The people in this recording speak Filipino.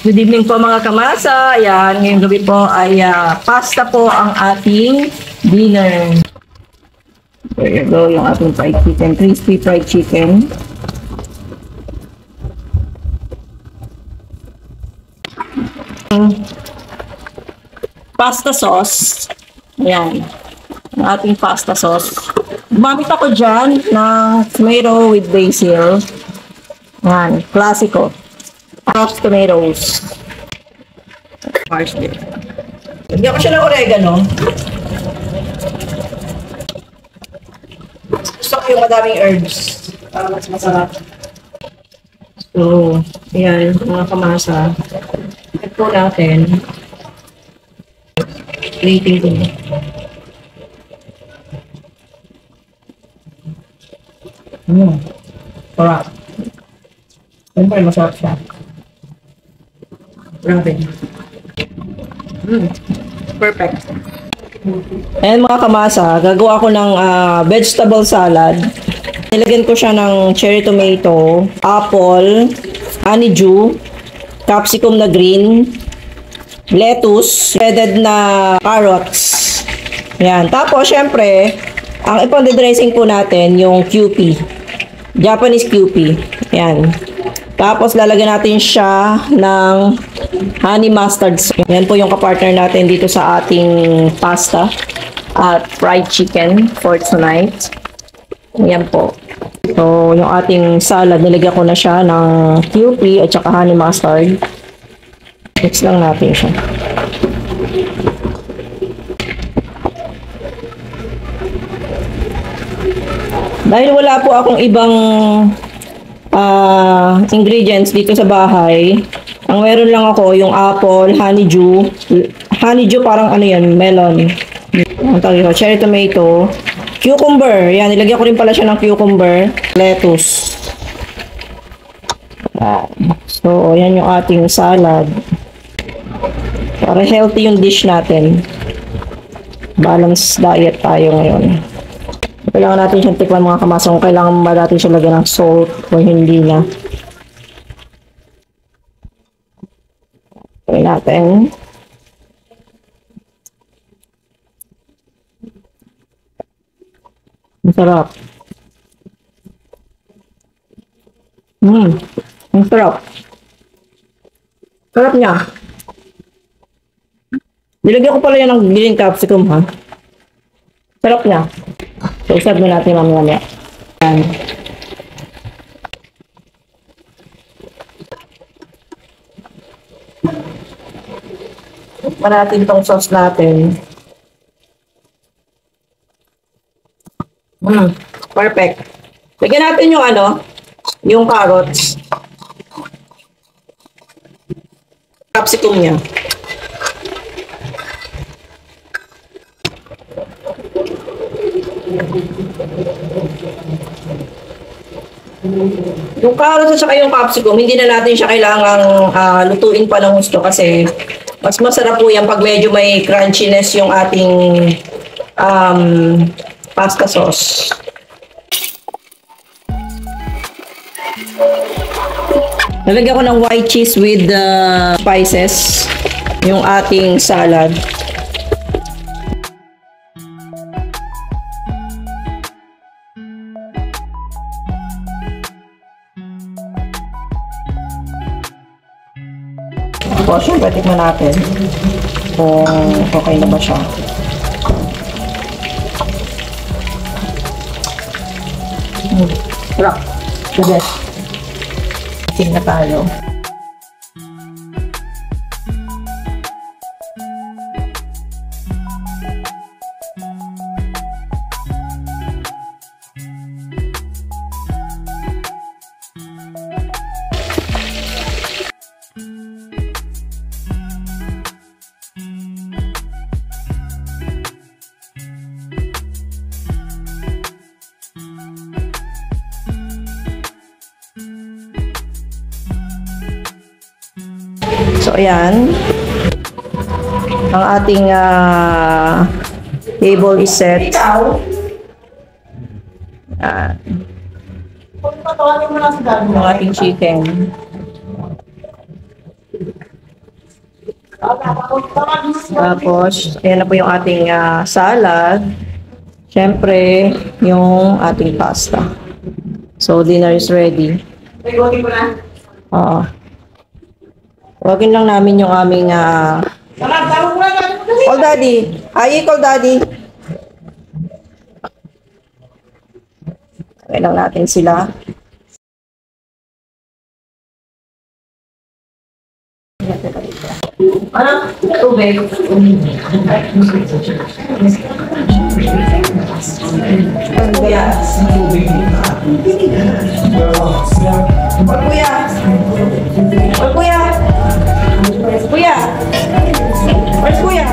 Good evening po mga kamasa. Ayan, ngayong gabi po ay pasta po ang ating dinner. There you go, yung ating fried chicken, crispy fried chicken. Pasta sauce. Ayan, ang ating pasta sauce. Gumamit ako dyan ng tomato with basil. Ayan, klasiko. Chopped tomatoes. Parsley. Lagyan ko siya ng oregano. Gusto ko yung madaming herbs para mas masarap. So, ayan, mga kamasa. Ito po natin. Plating ko. Sarap. Siyempre, masarap siya. Grabe. Perfect. Ayan mga kamasa, gagawa ko ng vegetable salad. Nilagyan ko siya ng cherry tomato, apple, honeydew, capsicum na green, lettuce, shredded na carrots. Ayan. Tapos, syempre, ang ipon-dressing po natin, yung QP. Japanese QP. Ayan. Tapos, lalagyan natin siya ng honey mustard. Yan po yung kapartner natin dito sa ating pasta at fried chicken for tonight. Yan po. So, yung ating salad, nilagyan ko na siya ng QP at saka honey mustard. Mix lang natin siya. Dahil wala po akong ibang ingredients dito sa bahay, ang meron lang ako yung apple, honeydew. Honeydew parang ano yan, melon. Ang tawag ko, cherry tomato, cucumber. Yan, nilagyan ko rin pala siya ng cucumber, lettuce. So, yan yung ating salad. Para healthy yung dish natin. Balanced diet tayo ngayon. Kailangan natin siyang tikman mga kamasa kung kailangan ba natin siya lagyan ng salt o hindi na. Okay natin. Masarap. Ang sarap. Sarap niya. Nilagyan ko pala yan ng green capsicum ha. Sarap niya. So, serve na natin mamaya. Ayan. Tikman natin itong sauce natin. Perfect. Lagyan natin yung yung carrots. Capsicum niya. Yung carrots at saka yung capsicum, hindi na natin siya kailangang lutuin pa ng gusto kasi mas masarap po yan pag medyo may crunchiness yung ating pasta sauce. Nalagyan ko ng white cheese with spices yung ating salad. Tapos, syempre, tikman natin kung okay na ba siya. Sarap. The best. Tingnan na tayo. So, ayan. Ang ating table is set. Ang ating chicken. Tapos, ayan na po yung ating salad. Siyempre, yung ating pasta. So, dinner is ready. Oo. Tawagin lang namin yung aming call daddy. Hi, call daddy. Tawagin lang natin sila. Ano? Tubig. Kuya. Kuya. Kuya. Kuya. Where's Kuya?